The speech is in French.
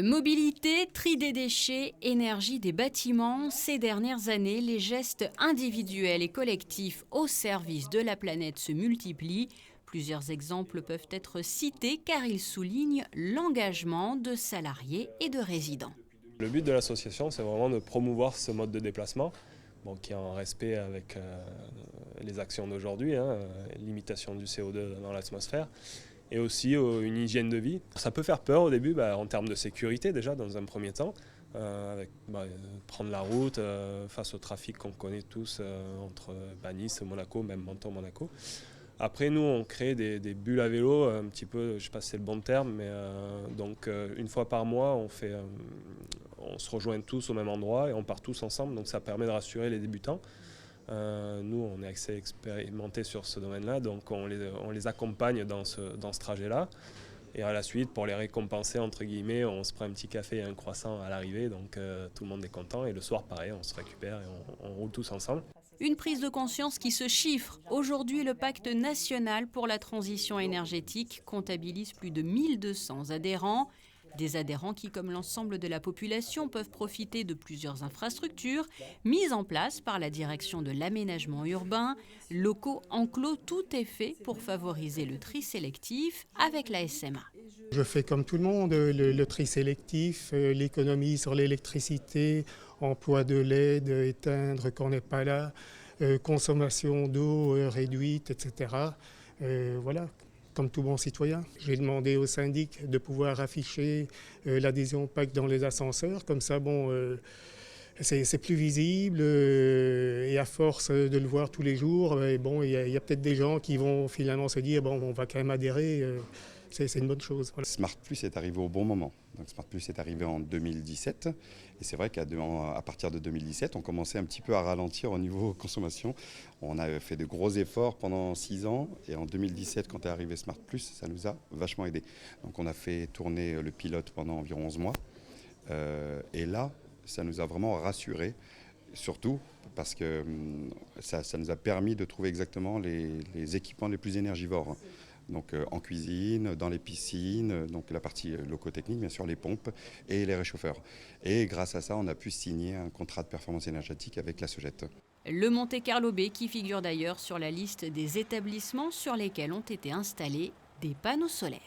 Mobilité, tri des déchets, énergie des bâtiments, ces dernières années, les gestes individuels et collectifs au service de la planète se multiplient. Plusieurs exemples peuvent être cités car ils soulignent l'engagement de salariés et de résidents. Le but de l'association, c'est vraiment de promouvoir ce mode de déplacement, qui est en respect avec les actions d'aujourd'hui, limitation du CO2 dans l'atmosphère, et aussi une hygiène de vie. Ça peut faire peur au début, en termes de sécurité déjà, dans un premier temps, prendre la route face au trafic qu'on connaît tous entre Nice, Monaco, même Menton-Monaco. Après, nous, on crée des bulles à vélo, un petit peu, je ne sais pas si c'est le bon terme, mais une fois par mois, on se rejoint tous au même endroit et on part tous ensemble, donc ça permet de rassurer les débutants. Nous, on est assez expérimentés sur ce domaine-là, donc on les accompagne dans ce trajet-là. Et à la suite, pour les récompenser, entre guillemets, on se prend un petit café et un croissant à l'arrivée, donc tout le monde est content. Et le soir, pareil, on se récupère et on roule tous ensemble. Une prise de conscience qui se chiffre. Aujourd'hui, le pacte national pour la transition énergétique comptabilise plus de 1200 adhérents. Des adhérents qui, comme l'ensemble de la population, peuvent profiter de plusieurs infrastructures mises en place par la direction de l'aménagement urbain. Locaux enclos, tout est fait pour favoriser le tri sélectif avec la SMA. Je fais comme tout le monde, le tri sélectif, l'économie sur l'électricité, emploi de LED, éteindre quand on n'est pas là, consommation d'eau réduite, etc. Voilà, comme tout bon citoyen. J'ai demandé au syndic de pouvoir afficher l'adhésion au pacte dans les ascenseurs, comme ça, c'est plus visible et à force de le voir tous les jours, il y a peut-être des gens qui vont finalement se dire on va quand même adhérer. C'est une bonne chose. Voilà. Smart Plus est arrivé au bon moment. Donc Smart Plus est arrivé en 2017 et c'est vrai qu'à partir de 2017, on commençait un petit peu à ralentir au niveau consommation. On a fait de gros efforts pendant 6 ans et en 2017, quand est arrivé Smart Plus, ça nous a vachement aidé. Donc on a fait tourner le pilote pendant environ 11 mois et là, ça nous a vraiment rassurés. Surtout parce que ça nous a permis de trouver exactement les équipements les plus énergivores. Donc en cuisine, dans les piscines, donc la partie locotechnique, bien sûr, les pompes et les réchauffeurs. Et grâce à ça, on a pu signer un contrat de performance énergétique avec la Sogette. Le Monte Carlo Bay qui figure d'ailleurs sur la liste des établissements sur lesquels ont été installés des panneaux solaires.